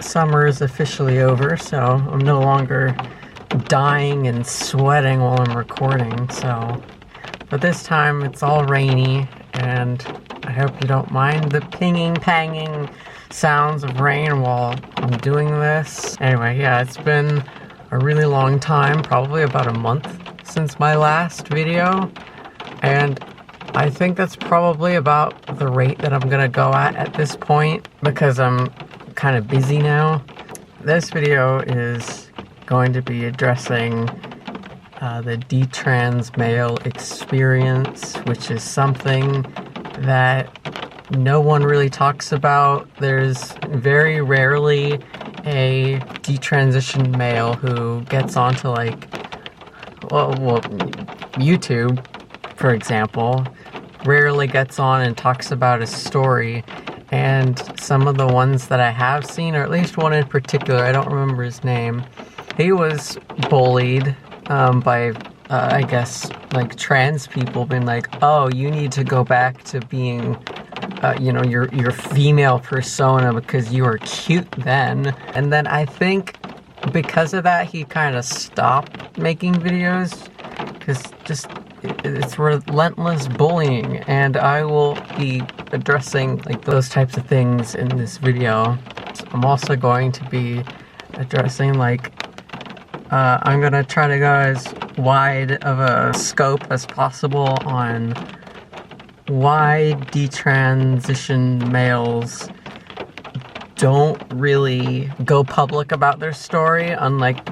summer is officially over, so I'm no longer dying and sweating while I'm recording, but this time it's all rainy, and I hope you don't mind the pinging, panging sounds of rain while I'm doing this. Anyway, yeah, it's been a really long time, probably about a month since my last video, and I think that's probably about the rate that I'm gonna go at this point, because I'm kind of busy now. This video is going to be addressing the detrans male experience, which is something that no one really talks about. There's very rarely a detransitioned male who gets onto well, YouTube, for example, rarely gets on and talks about his story. And some of the ones that I have seen, or at least one in particular, I don't remember his name, he was bullied by, I guess, like, trans people being like, oh, you need to go back to being, you know, your female persona because you were cute then. And then I think because of that, he kind of stopped making videos, because it's relentless bullying, and I will be addressing like those types of things in this video. I'm also going to be addressing I'm gonna try to go as wide of a scope as possible on why detransitioned males don't really go public about their story, unlike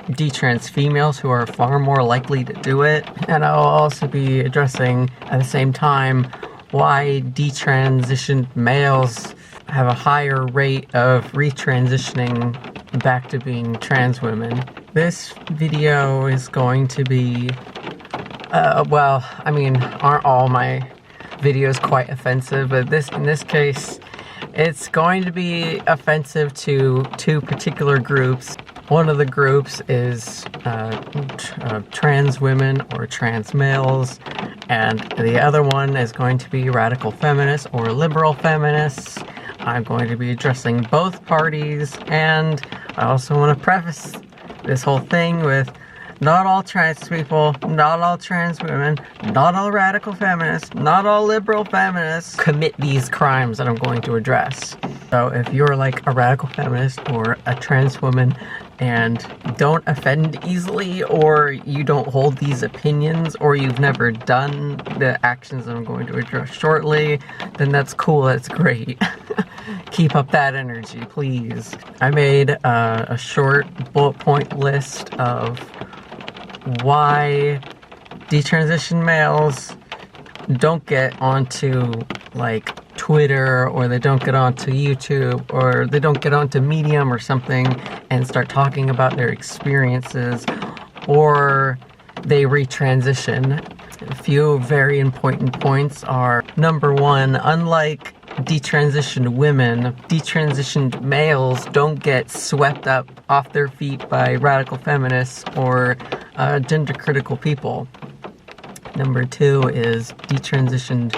detrans females who are far more likely to do it. And I'll also be addressing at the same time why detransitioned males have a higher rate of retransitioning back to being trans women. This video is going to be, well, I mean, aren't all my videos quite offensive, but in this case, it's going to be offensive to two particular groups. One of the groups is trans women or trans males, and the other one is going to be radical feminists or liberal feminists. I'm going to be addressing both parties, and I also want to preface this whole thing with not all trans people, not all trans women, not all radical feminists, not all liberal feminists commit these crimes that I'm going to address. So if you're like a radical feminist or a trans woman and don't offend easily, or you don't hold these opinions, or you've never done the actions that I'm going to address shortly, then that's cool, that's great. Keep up that energy, please. I made a short bullet point list of why detransitioned males don't get onto like Twitter, or they don't get onto YouTube, or they don't get onto Medium or something and start talking about their experiences, or they retransition. A few very important points are, number one, unlike detransitioned women, detransitioned males don't get swept up off their feet by radical feminists or gender critical people. Number two is detransitioned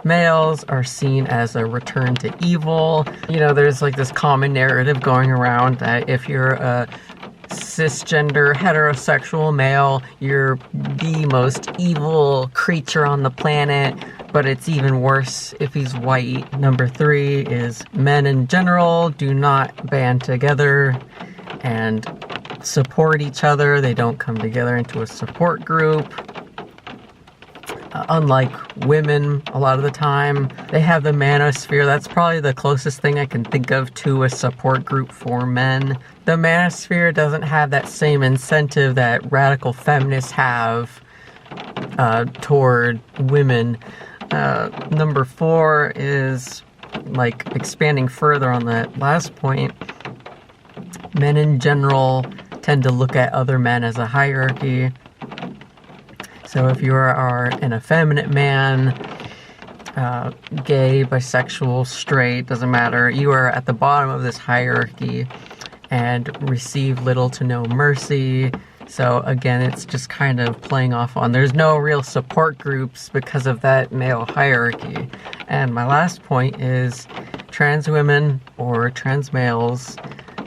males are seen as a return to evil. You know, there's like this common narrative going around that if you're a cisgender heterosexual male, you're the most evil creature on the planet, but it's even worse if he's white. Number three is men in general do not band together and support each other. They don't come together into a support group. Unlike women, a lot of the time, they have the manosphere. That's probably the closest thing I can think of to a support group for men. The manosphere doesn't have that same incentive that radical feminists have toward women. Number four is, like, expanding further on that last point, men in general tend to look at other men as a hierarchy. So if you are an effeminate man, gay, bisexual, straight, doesn't matter, you are at the bottom of this hierarchy and receive little to no mercy. So again, it's just kind of playing off on, there's no real support groups because of that male hierarchy. And my last point is trans women or trans males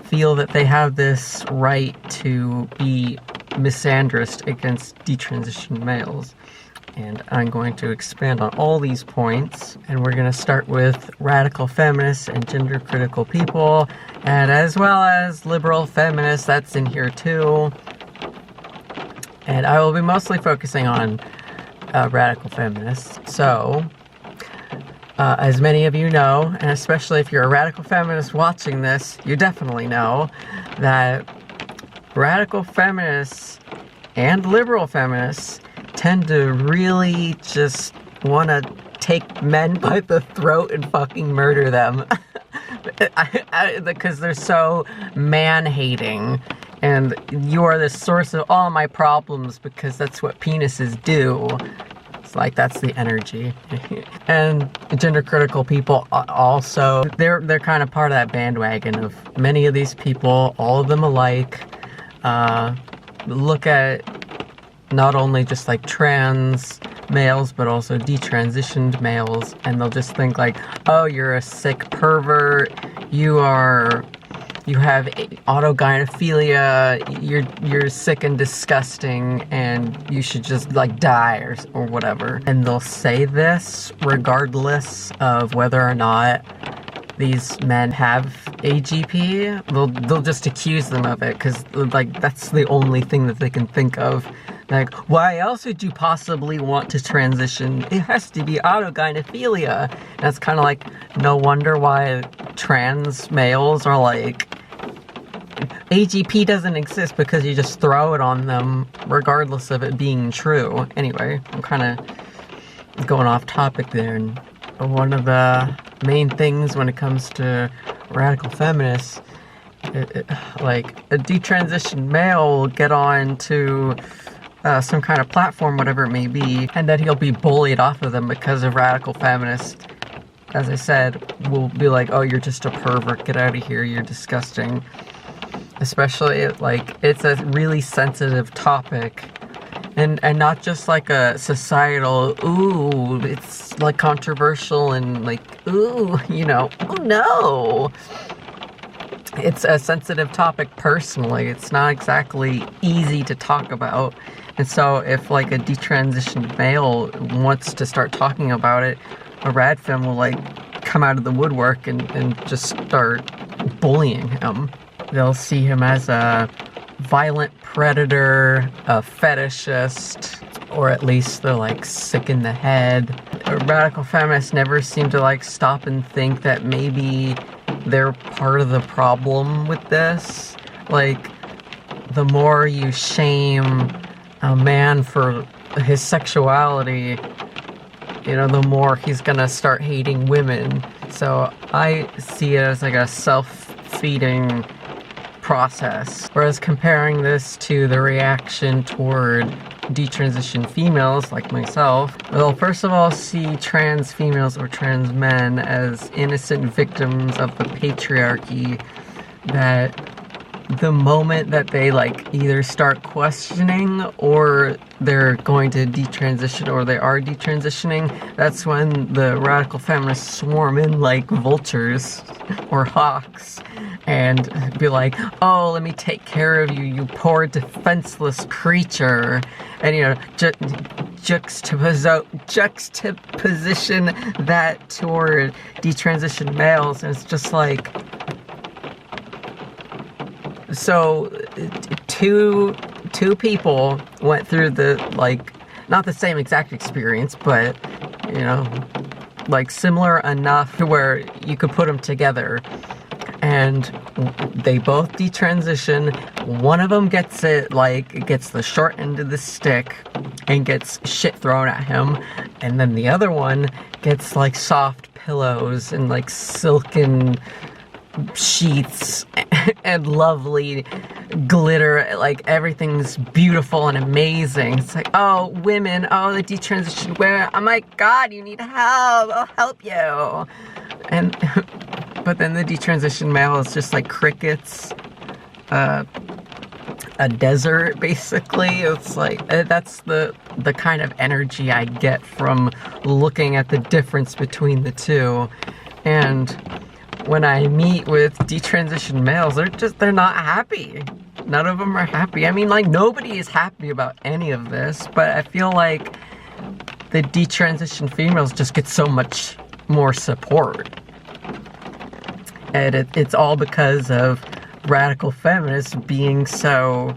feel that they have this right to be misandrist against detransitioned males. And I'm going to expand on all these points, and we're going to start with radical feminists and gender critical people, and as well as liberal feminists, that's in here too. And I will be mostly focusing on radical feminists. So, as many of you know, and especially if you're a radical feminist watching this, you definitely know that radical feminists and liberal feminists tend to really just want to take men by the throat and fucking murder them. Because they're so man-hating, and you are the source of all my problems because that's what penises do. It's like, that's the energy. And gender critical people also, they're kind of part of that bandwagon of many of these people, all of them alike, look at not only just like trans males, but also detransitioned males, and they'll just think like, oh, you're a sick pervert, you have autogynephilia, you're sick and disgusting, and you should just like die or whatever. And they'll say this regardless of whether or not these men have AGP. They'll just accuse them of it, because like that's the only thing that they can think of. Like, why else would you possibly want to transition? It has to be autogynephilia. And that's kind of like, no wonder why trans males are like, AGP doesn't exist, because you just throw it on them regardless of it being true. Anyway, I'm kind of going off topic there. And one of the main things when it comes to radical feminists, like a detransitioned male will get on to some kind of platform, whatever it may be, and that he'll be bullied off of them because of radical feminists, as I said, will be like, oh, you're just a pervert, get out of here, you're disgusting. Especially, like, it's a really sensitive topic, and not just like a societal, ooh, it's like controversial and like, ooh, you know, oh no. It's a sensitive topic personally. It's not exactly easy to talk about. And so if like a detransitioned male wants to start talking about it, a Radfem will like come out of the woodwork and just start bullying him. They'll see him as a violent predator, a fetishist, or at least they're like sick in the head. Radical feminists never seem to like stop and think that maybe they're part of the problem with this. Like, the more you shame a man for his sexuality, you know, the more he's gonna start hating women. So I see it as like a self-feeding process. Whereas comparing this to the reaction toward detransitioned females like myself, they'll first of all see trans females or trans men as innocent victims of the patriarchy, that the moment that they like either start questioning or they're going to detransition or they are detransitioning, that's when the radical feminists swarm in like vultures or hawks and be like, oh, let me take care of you, you poor defenseless creature. And, you know, juxtaposition that toward detransitioned males, and it's just like, so two people went through the, like, not the same exact experience, but, you know, like similar enough to where you could put them together. And they both detransition. One of them gets it, like, gets the short end of the stick and gets shit thrown at him. And then the other one gets, like, soft pillows and, like, silken sheets and lovely glitter. Like, everything's beautiful and amazing. It's like, oh, women, oh, the detransition, where, oh my god, you need help, I'll help you. And but then the detransition male is just like crickets, a desert, basically. It's like, that's the kind of energy I get from looking at the difference between the two. And when I meet with detransitioned males, they're not happy. None of them are happy. I mean, like, nobody is happy about any of this, but I feel like the detransitioned females just get so much more support. And it's all because of radical feminists being so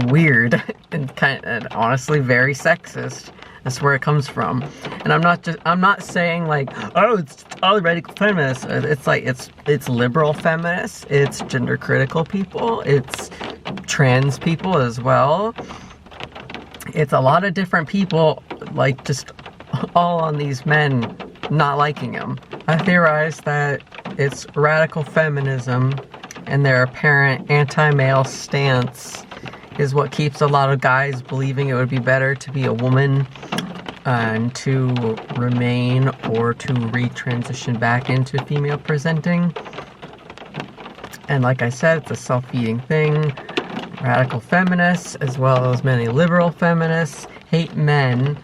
weird and honestly very sexist. That's where it comes from. And I'm not saying like, oh, it's all radical feminists. It's like, it's liberal feminists, it's gender critical people, it's trans people as well. It's a lot of different people, like, just all on these men not liking him. I theorize that it's radical feminism and their apparent anti-male stance is what keeps a lot of guys believing it would be better to be a woman and to remain or to retransition back into female presenting. And like I said, it's a self-feeding thing. Radical feminists, as well as many liberal feminists, hate men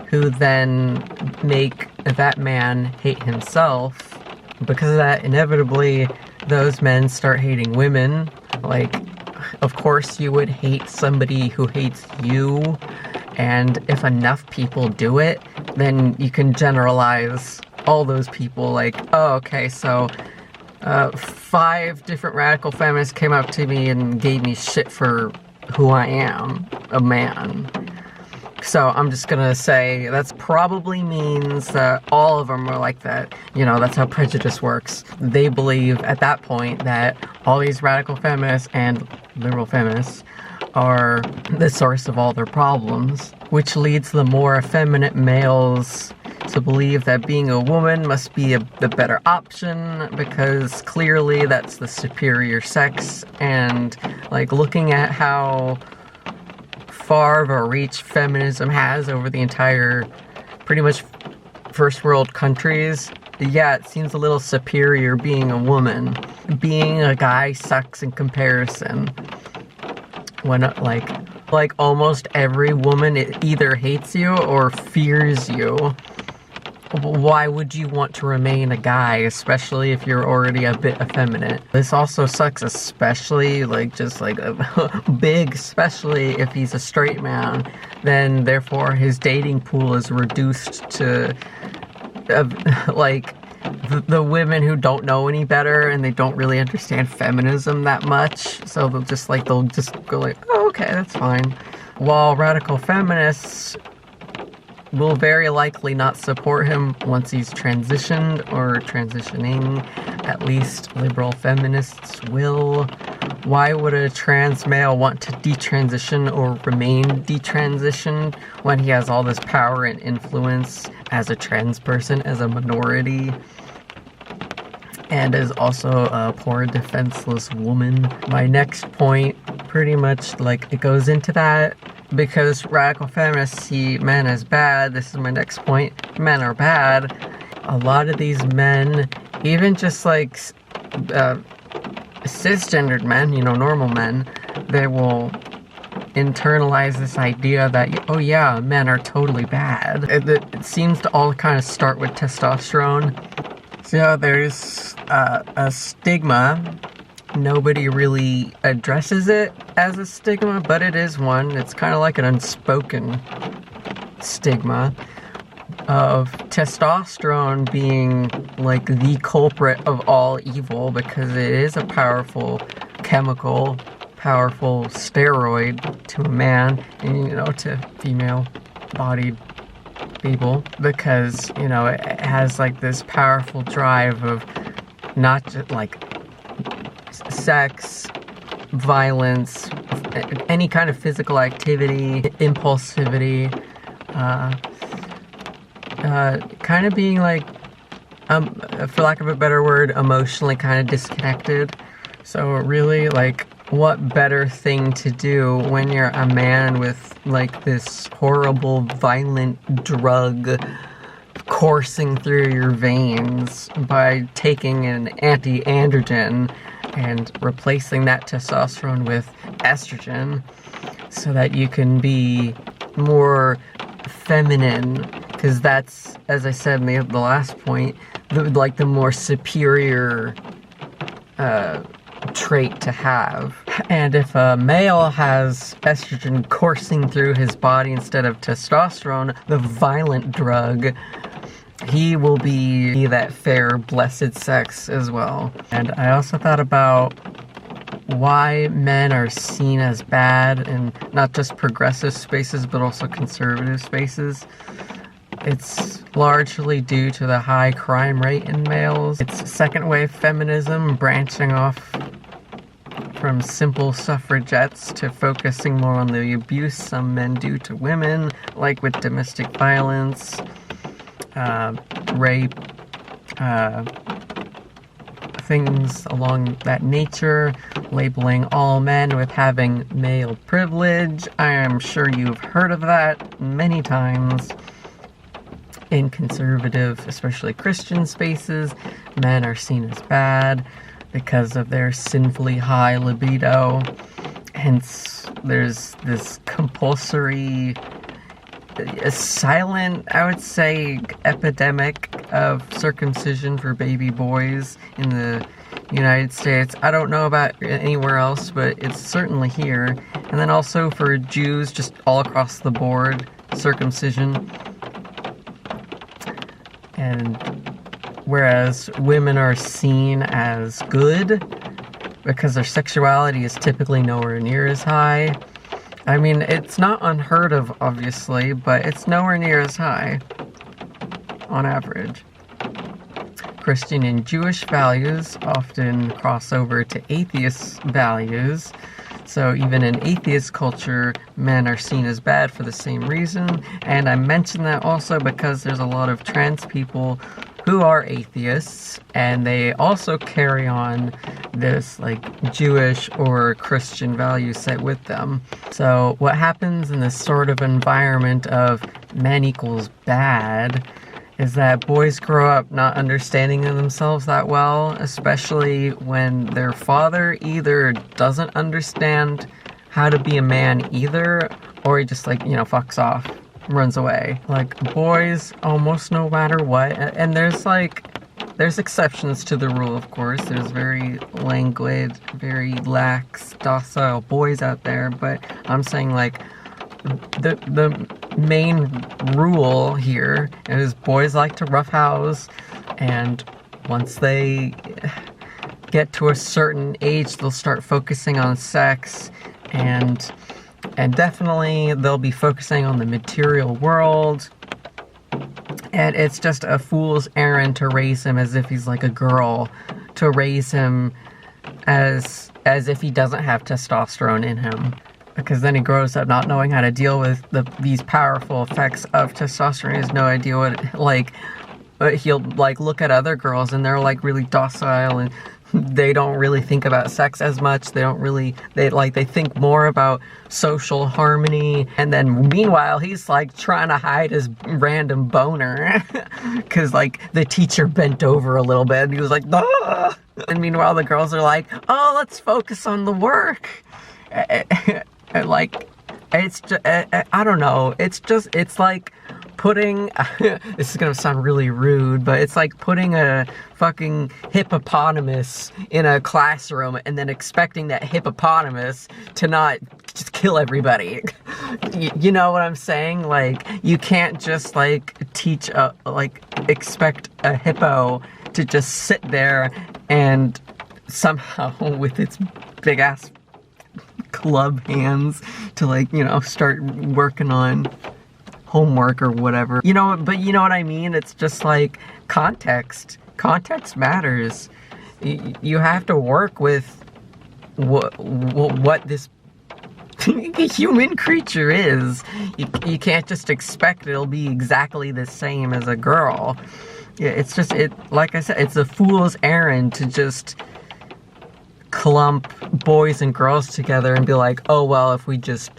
who then make that man hate himself. Because of that, inevitably, those men start hating women. Like, of course you would hate somebody who hates you, and if enough people do it, then you can generalize all those people, like, oh, okay, so 5 different radical feminists came up to me and gave me shit for who I am, a man. So I'm just gonna say that's probably means that all of them are like that. You know, that's how prejudice works. They believe at that point that all these radical feminists and liberal feminists are the source of all their problems, which leads the more effeminate males to believe that being a woman must be the better option because clearly that's the superior sex. And like, looking at how far of a reach feminism has over the entire pretty much first world countries, yeah, it seems a little superior being a woman. Being a guy sucks in comparison. When like almost every woman either hates you or fears you. Why would you want to remain a guy, especially if you're already a bit effeminate? This also sucks, especially, like, just like big, especially if he's a straight man. Then, therefore, his dating pool is reduced to, like, the women who don't know any better and they don't really understand feminism that much. So they'll just go like, oh, okay, that's fine. While radical feminists will very likely not support him once he's transitioned or transitioning. At least liberal feminists will. Why would a trans male want to detransition or remain detransitioned when he has all this power and influence as a trans person, as a minority, and is also a poor defenseless woman? My next point, pretty much, like, it goes into that. Because radical feminists see men as bad, this is my next point, men are bad. A lot of these men, even just like cisgendered men, you know, normal men, they will internalize this idea that, oh yeah, men are totally bad. It seems to all kind of start with testosterone. So there's a stigma. Nobody really addresses it as a stigma, but it is one. It's kind of like an unspoken stigma of testosterone being like the culprit of all evil because it is a powerful chemical, powerful steroid to a man and, you know, to female-bodied people because, you know, it has like this powerful drive of not just like sex, violence, any kind of physical activity, impulsivity, kind of being like, for lack of a better word, emotionally kind of disconnected. So really, like, what better thing to do when you're a man with like this horrible, violent drug coursing through your veins by taking an anti-androgen and replacing that testosterone with estrogen so that you can be more feminine because that's, as I said in the last point, the more superior trait to have. And if a male has estrogen coursing through his body instead of testosterone, the violent drug, he will be that fair, blessed sex as well. And I also thought about why men are seen as bad in not just progressive spaces, but also conservative spaces. It's largely due to the high crime rate in males. It's second wave feminism branching off from simple suffragettes to focusing more on the abuse some men do to women, like with domestic violence, rape, things along that nature, labeling all men with having male privilege. I am sure you've heard of that many times. In conservative, especially Christian spaces, men are seen as bad because of their sinfully high libido. Hence, there's this compulsory, silent, I would say, epidemic of circumcision for baby boys in the United States. I don't know about anywhere else, but it's certainly here. And then also for Jews, just all across the board, circumcision. And whereas women are seen as good because their sexuality is typically nowhere near as high. I mean, it's not unheard of, obviously, but it's nowhere near as high on average. Christian and Jewish values often cross over to atheist values. So even in atheist culture, men are seen as bad for the same reason. And I mention that also because there's a lot of trans people who are atheists, and they also carry on this like Jewish or Christian value set with them. So what happens in this sort of environment of men equals bad is that boys grow up not understanding themselves that well, especially when their father either doesn't understand how to be a man either, or he just like, fucks off, runs away. Like, boys, almost no matter what, and there's exceptions to the rule, of course. There's very languid, very lax, docile boys out there, but I'm saying like, the main rule here is boys like to roughhouse, and once they get to a certain age, they'll start focusing on sex, and definitely they'll be focusing on the material world, and it's just a fool's errand to raise him as if he's like a girl, to raise him as if he doesn't have testosterone in him. Because then he grows up not knowing how to deal with these powerful effects of testosterone. He has no idea what, he'll like look at other girls and they're like really docile and they don't really think about sex as much. They think more about social harmony. And then meanwhile, he's like trying to hide his random boner because like the teacher bent over a little bit and he was like, ah! And meanwhile, the girls are like, oh, let's focus on the work. Like, it's just, I don't know, it's like putting, this is gonna sound really rude, but it's like putting a fucking hippopotamus in a classroom and then expecting that hippopotamus to not just kill everybody. You know what I'm saying? Like, you can't just like expect a hippo to just sit there and somehow with its big ass club hands to like, start working on homework or whatever. But you know what I mean? It's just like context. Context matters. You have to work with what this human creature is. You can't just expect it'll be exactly the same as a girl. Yeah, it's just, like I said, it's a fool's errand to just clump boys and girls together and be like, oh, well, if we just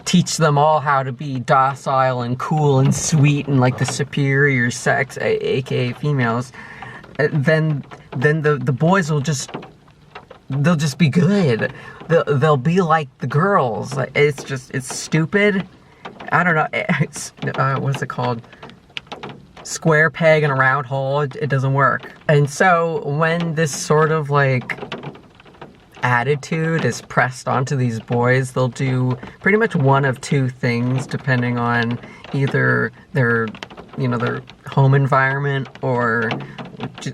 teach them all how to be docile and cool and sweet and like the superior sex, aka females, then the boys will they'll just be good. They'll be like the girls. It's stupid. I don't know. What's it called? square peg in a round hole. It doesn't work. And so when this sort of like attitude is pressed onto these boys, they'll do pretty much one of two things depending on either their home environment or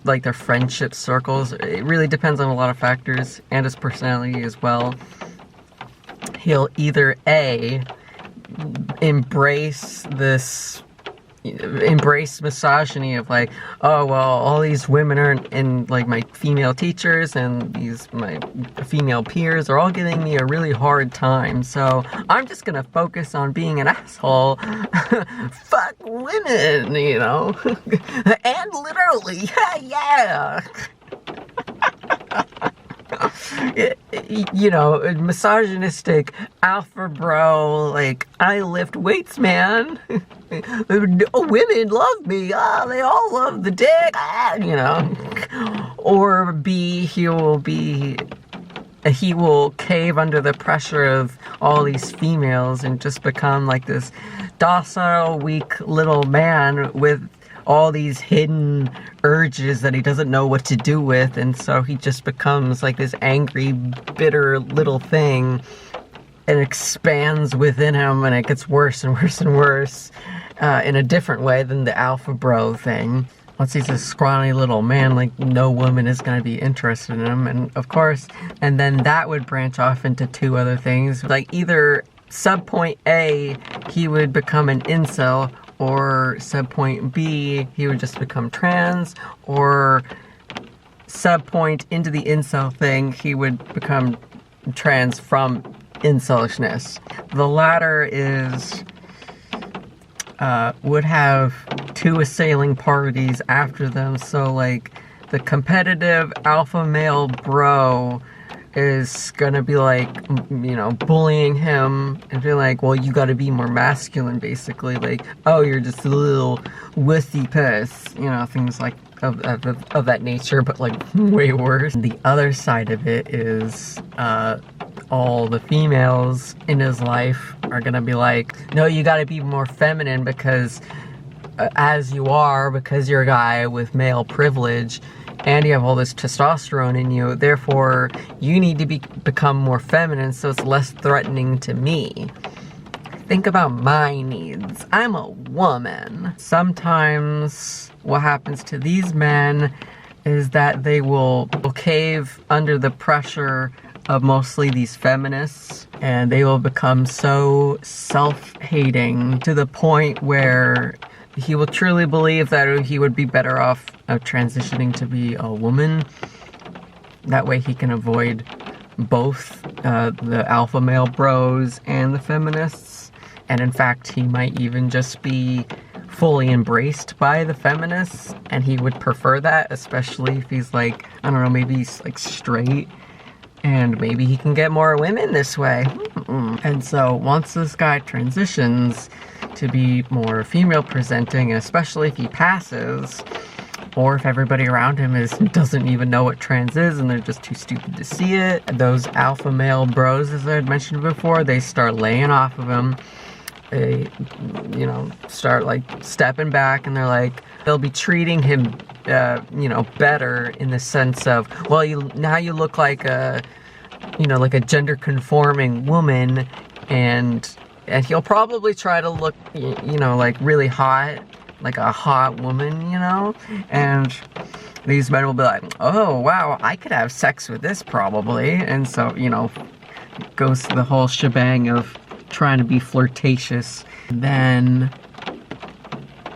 like their friendship circles. It really depends on a lot of factors and his personality as well. He'll either A, embrace misogyny of like, oh well, all these women are in like my female teachers and my female peers are all giving me a really hard time, so I'm just gonna focus on being an asshole. Fuck women, and literally, yeah. Misogynistic alpha bro, like, I lift weights, man. Women love me. They all love the dick. Or B, he will cave under the pressure of all these females and just become like this docile, weak little man with all these hidden urges that he doesn't know what to do with, and so he just becomes like this angry, bitter little thing and expands within him, and it gets worse and worse and worse in a different way than the alpha bro thing. Once he's a scrawny little man, like, no woman is going to be interested in him, and of course, and then that would branch off into two other things, like either subpoint A, he would become an incel, or subpoint B, he would just become trans, or subpoint into the incel thing, he would become trans from incelishness. The latter is, would have two assailing parties after them, so like, the competitive alpha male bro is gonna be like, bullying him and be like, well, you gotta be more masculine, basically, like, oh, you're just a little wussy puss, things like of that nature, but like way worse. And the other side of it is all the females in his life are gonna be like, no, you gotta be more feminine because as you are, because you're a guy with male privilege and you have all this testosterone in you, therefore you need to become more feminine so it's less threatening to me. Think about my needs. I'm a woman. Sometimes what happens to these men is that they will cave under the pressure of mostly these feminists, and they will become so self-hating to the point where he will truly believe that he would be better off transitioning to be a woman. That way he can avoid both the alpha male bros and the feminists. And in fact, he might even just be fully embraced by the feminists, and he would prefer that, especially if he's like, I don't know, maybe he's like straight, and maybe he can get more women this way. And so once this guy transitions to be more female presenting, especially if he passes, or if everybody around him doesn't even know what trans is and they're just too stupid to see it, those alpha male bros, as I had mentioned before, they start laying off of him. They, start like stepping back, and they're like, they'll be treating him, better in the sense of, well, now you look like a, like a gender conforming woman, and he'll probably try to look, like really hot, like a hot woman, and these men will be like, oh, wow, I could have sex with this probably, and so, goes to the whole shebang of trying to be flirtatious. Then,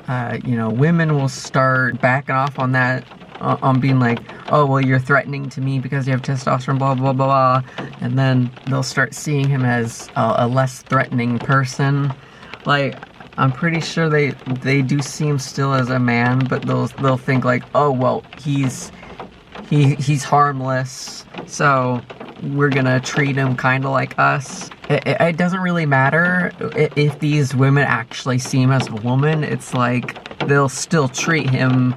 women will start backing off on that, on being like, oh, well, you're threatening to me because you have testosterone, blah, blah, blah, blah. And then they'll start seeing him as a less threatening person. Like, I'm pretty sure they do see him still as a man, but they'll think like, oh, well, he's harmless, so we're gonna treat him kind of like us. It doesn't really matter if these women actually see him as a woman. It's like they'll still treat him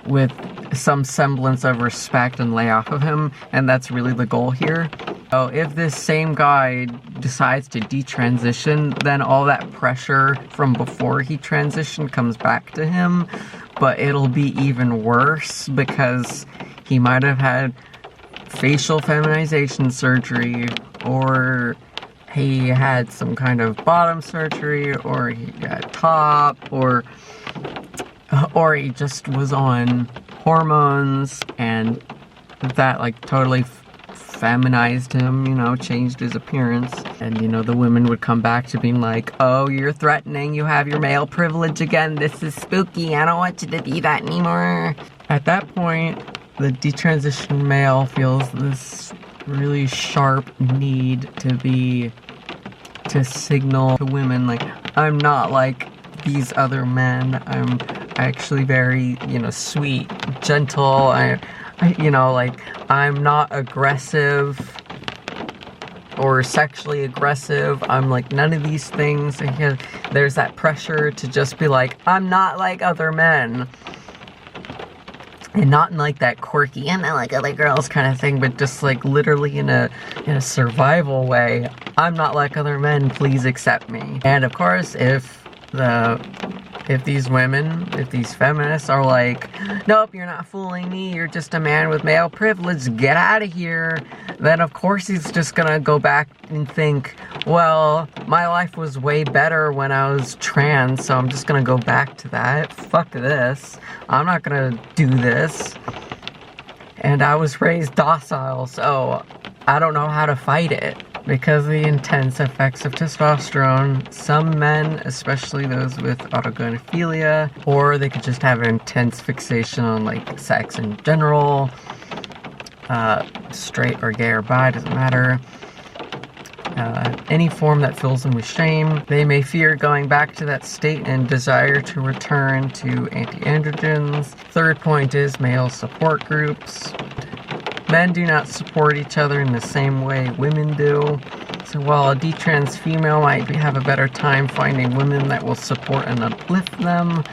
with some semblance of respect and lay off of him, and that's really the goal here. Oh, if this same guy decides to detransition, then all that pressure from before he transitioned comes back to him, but it'll be even worse because he might have had facial feminization surgery, or he had some kind of bottom surgery, or he got top, or he just was on hormones, and that like totally feminized him, you know, changed his appearance. And, you know, the women would come back to being like, oh, you're threatening, you have your male privilege again, this is spooky, I don't want you to be that anymore. At that point, the detransitioned male feels this really sharp need to signal to women, like, I'm not like these other men, I'm actually very, you know, sweet, gentle, you know, like, I'm not aggressive or sexually aggressive, I'm like none of these things, and there's that pressure to just be like, I'm not like other men. And not in like that quirky, I'm not like other girls kind of thing, but just like literally in a survival way, I'm not like other men, please accept me. And of course, if these women, if these feminists are like, nope, you're not fooling me, you're just a man with male privilege, get out of here, then of course he's just gonna go back and think, well, my life was way better when I was trans, so I'm just gonna go back to that. Fuck this. I'm not gonna do this. And I was raised docile, so I don't know how to fight it. Because of the intense effects of testosterone, some men, especially those with autogynephilia, or they could just have an intense fixation on like sex in general, straight or gay or bi, doesn't matter, any form that fills them with shame, they may fear going back to that state and desire to return to anti-androgens. Third point is male support groups. Men do not support each other in the same way women do. So while a detrans female might have a better time finding women that will support and uplift them,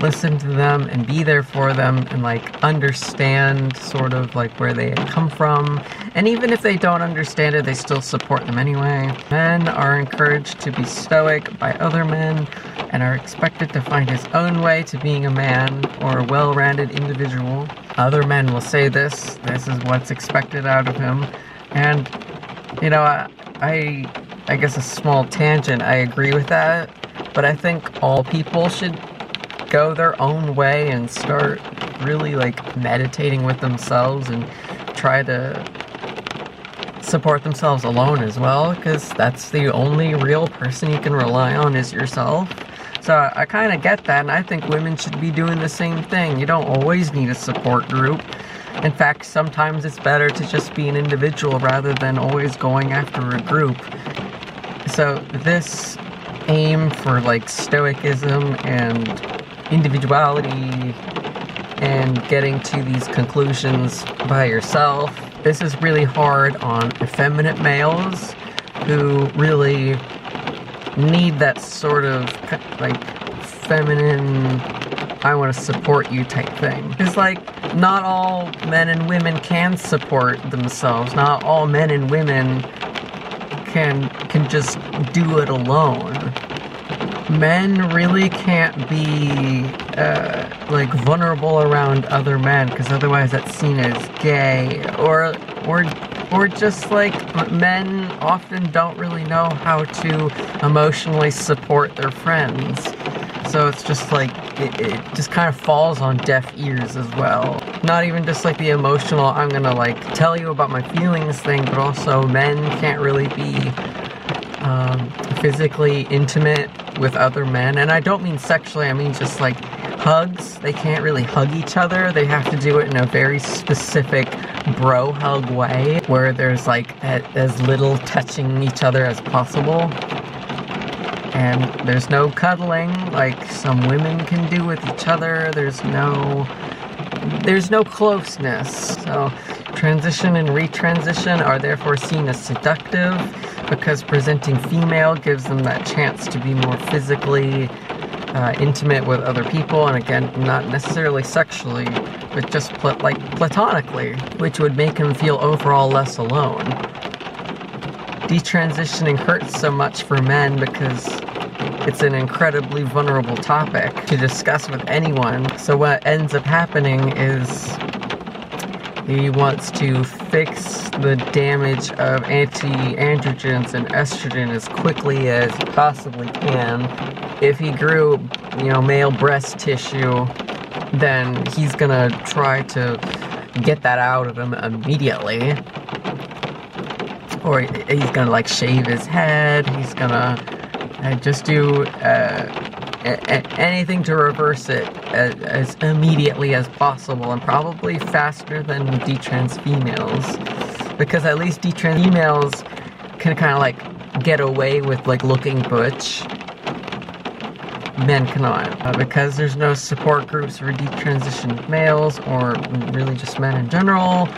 listen to them and be there for them, and like understand sort of like where they come from, and even if they don't understand it, they still support them anyway. Men are encouraged to be stoic by other men and are expected to find his own way to being a man or a well-rounded individual. Other men will say this is what's expected out of him. And, you know, I guess a small tangent, I agree with that, but I think all people should go their own way and start really like meditating with themselves and try to support themselves alone as well, because that's the only real person you can rely on is yourself. So I kind of get that, and I think women should be doing the same thing. You don't always need a support group. In fact, sometimes it's better to just be an individual rather than always going after a group. So this aim for like stoicism and individuality and getting to these conclusions by yourself, this is really hard on effeminate males who really need that sort of like feminine, I want to support you type thing. Because like, not all men and women can support themselves. Not all men and women can just do it alone. Men really can't be like vulnerable around other men, because otherwise that's seen as gay, or just like men often don't really know how to emotionally support their friends. So it's just like, it just kind of falls on deaf ears as well. Not even just like the emotional, I'm gonna like tell you about my feelings thing, but also men can't really be physically intimate with other men. And I don't mean sexually, I mean just like hugs. They can't really hug each other. They have to do it in a very specific bro hug way, where there's like as little touching each other as possible. And there's no cuddling like some women can do with each other. There's no closeness. So transition and retransition are therefore seen as seductive, because presenting female gives them that chance to be more physically intimate with other people, and again, not necessarily sexually, but just like platonically, which would make him feel overall less alone. detransitioning hurts so much for men because it's an incredibly vulnerable topic to discuss with anyone. So what ends up happening is he wants to fix the damage of anti-androgens and estrogen as quickly as he possibly can. If he grew, male breast tissue, then he's gonna try to get that out of him immediately. Or he's gonna like shave his head, he's gonna just do anything to reverse it as immediately as possible, and probably faster than detrans females, because at least detrans females can kind of like get away with like looking butch. Men cannot, because there's no support groups for detransitioned males, or really just men in general.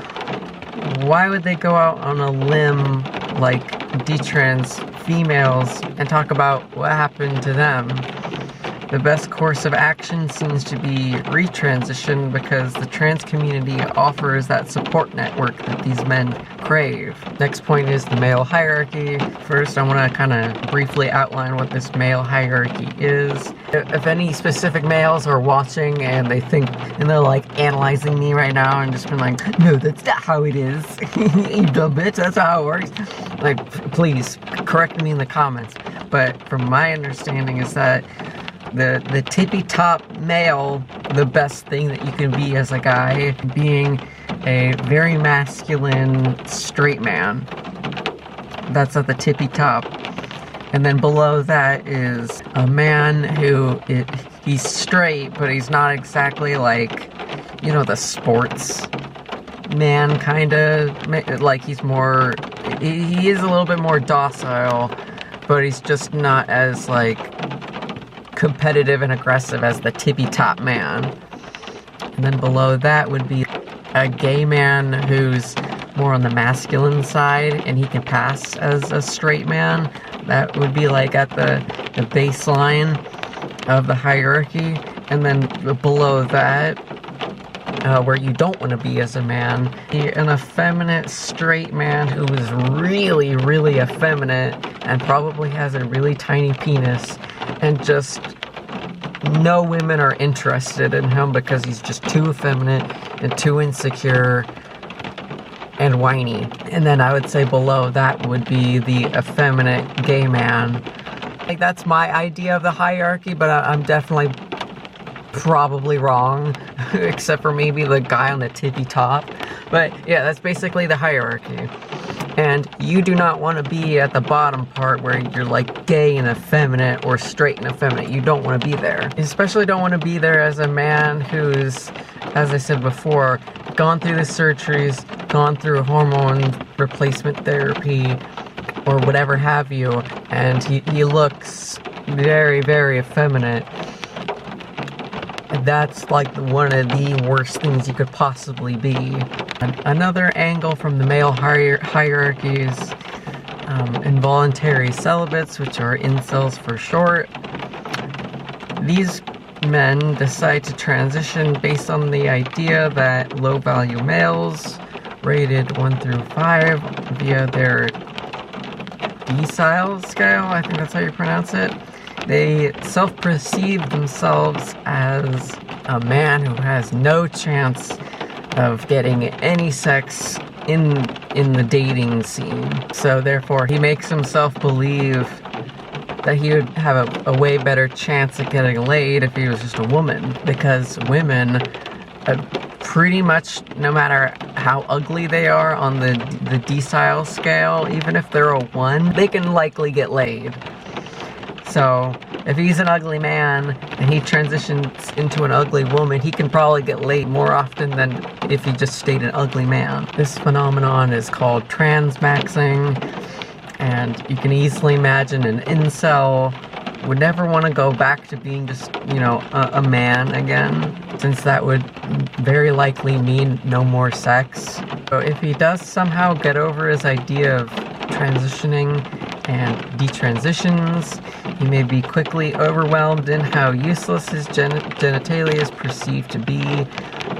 Why would they go out on a limb like detrans females and talk about what happened to them? The best course of action seems to be retransition, because the trans community offers that support network that these men crave. Next point is the male hierarchy. First, I want to kind of briefly outline what this male hierarchy is. If any specific males are watching and they're like analyzing me right now and just been like, no, that's not how it is. You dumb bitch, that's not how it works. Like, please correct me in the comments. But from my understanding is that the tippy top male, the best thing that you can be as a guy, being a very masculine straight man. That's at the tippy top. And then below that is a man who he's straight, but he's not exactly like, the sports man kind of, like he is a little bit more docile, but he's just not as like competitive and aggressive as the tippy top man. And then below that would be a gay man who's more on the masculine side, and he can pass as a straight man. That would be like at the baseline of the hierarchy. And then below that, where you don't want to be as a man, an effeminate straight man who is really, really effeminate and probably has a really tiny penis, and just no women are interested in him because he's just too effeminate and too insecure and whiny. And then I would say below that would be the effeminate gay man. Like, that's my idea of the hierarchy, but I'm definitely probably wrong, except for maybe the guy on the tippy top. But yeah, that's basically the hierarchy. And you do not want to be at the bottom part where you're like gay and effeminate or straight and effeminate. You don't want to be there. You especially don't want to be there as a man who's, as I said before, gone through the surgeries, gone through hormone replacement therapy, or whatever have you, and he looks very, very effeminate. That's like one of the worst things you could possibly be. Another angle from the male hierarchies, involuntary celibates, which are incels for short. These men decide to transition based on the idea that low-value males, rated 1 through 5, via their decile scale, I think that's how you pronounce it, they self-perceive themselves as a man who has no chance of getting any sex in the dating scene. So therefore, he makes himself believe that he would have a way better chance at getting laid if he was just a woman. Because women, pretty much, no matter how ugly they are on the decile scale, even if they're a 1, they can likely get laid. So if he's an ugly man and he transitions into an ugly woman, he can probably get laid more often than if he just stayed an ugly man. This phenomenon is called Transmaxxing, and you can easily imagine an incel would never want to go back to being just, a man again, since that would very likely mean no more sex. So if he does somehow get over his idea of transitioning and detransitions, he may be quickly overwhelmed in how useless his genitalia is perceived to be,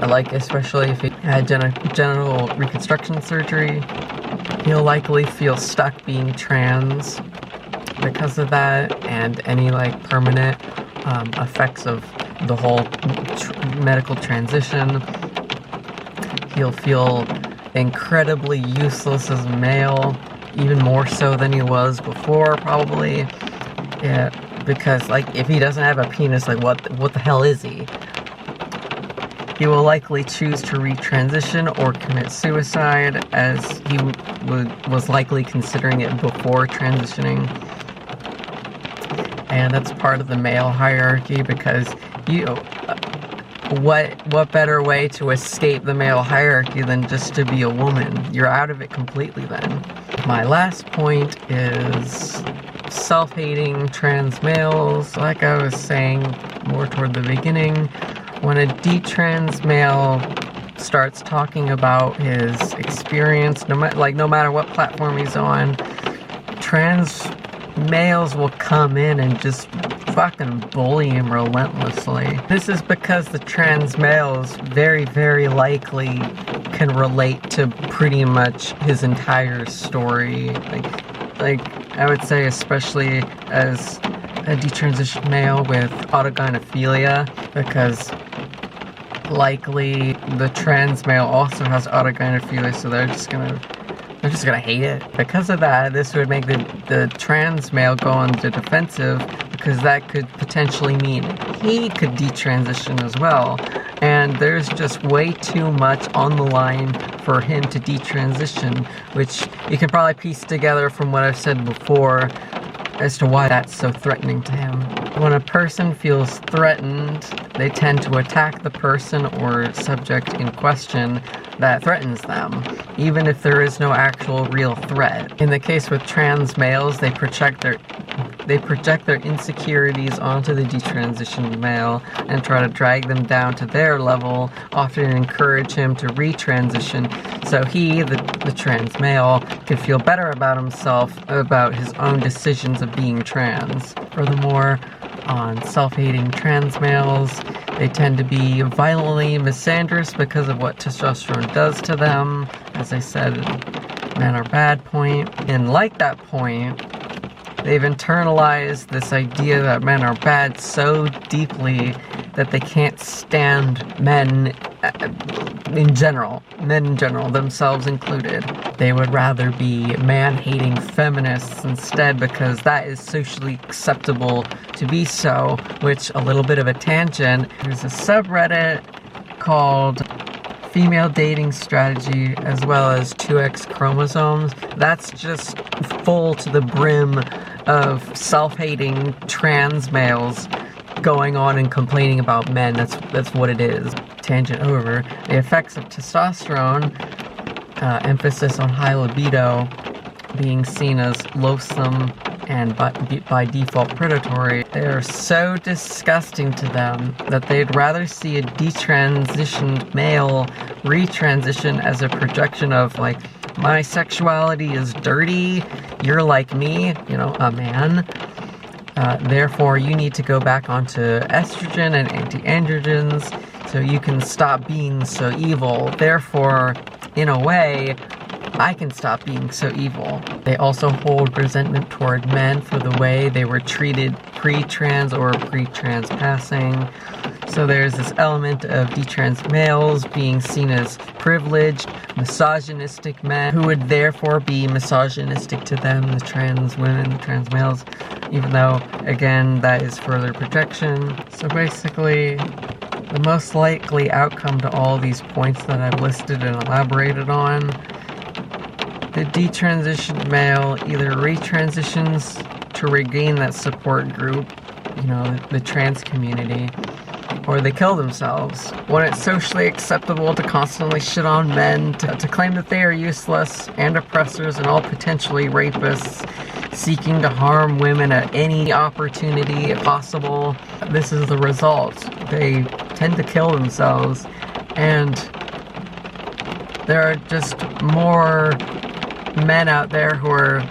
like especially if he had genital reconstruction surgery. He'll likely feel stuck being trans because of that, and any like permanent effects of the whole medical transition. He'll feel incredibly useless as a male, even more so than he was before, probably. Yeah, because like if he doesn't have a penis, like what the hell is he? He will likely choose to retransition or commit suicide, as he was likely considering it before transitioning. And that's part of the male hierarchy, because what better way to escape the male hierarchy than just to be a woman? You're out of it completely then. My last point is self-hating trans males. Like I was saying more toward the beginning, when a detrans male starts talking about his experience, no matter what platform he's on, trans males will come in and just fucking bully him relentlessly. This is because the trans males very, very likely can relate to pretty much his entire story. Like I would say, especially as a detransitioned male with autogynephilia, because likely the trans male also has autogynephilia, so they're just gonna hate it. Because of that, this would make the trans male go on the defensive, because that could potentially mean he could detransition as well. And there's just way too much on the line for him to detransition, which you can probably piece together from what I've said before as to why that's so threatening to him. When a person feels threatened, they tend to attack the person or subject in question that threatens them, even if there is no actual real threat. In the case with trans males, they project their insecurities onto the detransitioned male and try to drag them down to their level, often encourage him to retransition, so he, the trans male, can feel better about himself, about his own decisions of being trans. Furthermore, on self-hating trans males, they tend to be violently misandrous because of what testosterone does to them. As I said, men are bad point. And like that point, they've internalized this idea that men are bad so deeply that they can't stand men in general, themselves included. They would rather be man-hating feminists instead, because that is socially acceptable to be so, which, a little bit of a tangent, there's a subreddit called Female Dating Strategy, as well as 2X Chromosomes. That's just full to the brim of self-hating trans males going on and complaining about men. That's what it is. Tangent over. The effects of testosterone, emphasis on high libido, being seen as loathsome and by default predatory, they are so disgusting to them that they'd rather see a detransitioned male retransition as a projection of, like, my sexuality is dirty, you're like me, a man. Therefore, you need to go back onto estrogen and anti-androgens so you can stop being so evil. Therefore, in a way, I can stop being so evil. They also hold resentment toward men for the way they were treated pre-trans or pre-trans passing. So there's this element of detrans males being seen as privileged, misogynistic men who would therefore be misogynistic to them, the trans women, the trans males, even though, again, that is further projection. So basically, the most likely outcome to all these points that I've listed and elaborated on, the detransitioned male either retransitions to regain that support group, the trans community, or they kill themselves. When it's socially acceptable to constantly shit on men, to claim that they are useless and oppressors and all potentially rapists, seeking to harm women at any opportunity possible, this is the result. They tend to kill themselves, and there are just more men out there who are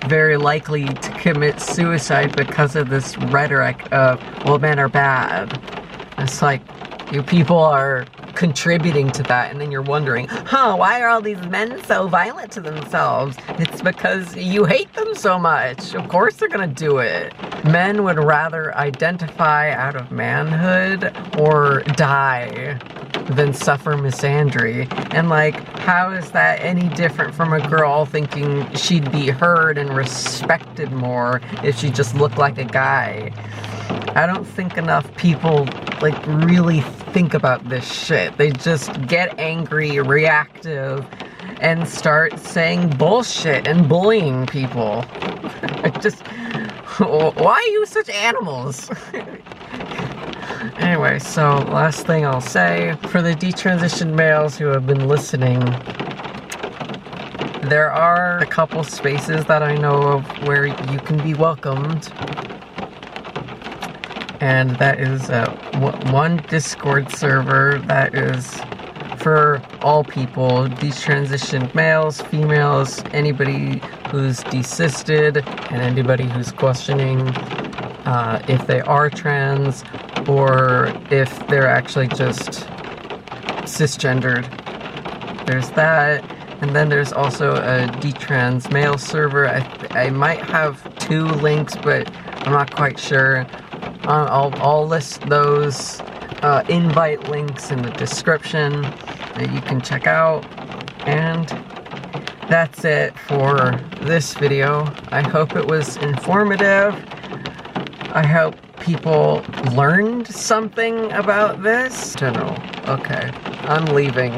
very likely to commit suicide because of this rhetoric of, well, men are bad. It's like, you people are contributing to that, and then you're wondering, why are all these men so violent to themselves? It's because you hate them so much. Of course they're gonna do it. Men would rather identify out of manhood or die than suffer misandry. And like, how is that any different from a girl thinking she'd be heard and respected more if she just looked like a guy? I don't think enough people like really think about this shit. They just get angry, reactive, and start saying bullshit and bullying people. Why are you such animals? Anyway, so last thing I'll say, for the detransitioned males who have been listening, there are a couple spaces that I know of where you can be welcomed. And that is one Discord server that is for all people, detransitioned males, females, anybody who's desisted, and anybody who's questioning if they are trans or if they're actually just cisgendered. There's that, and then there's also a Detrans male server. I might have 2 links, but I'm not quite sure. I'll list those invite links in the description that you can check out. And that's it for this video. I hope it was informative. I hope people learned something about this. General. Okay, I'm leaving.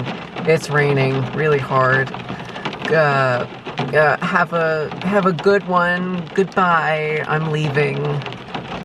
It's raining really hard. Have a good one. Goodbye. I'm leaving.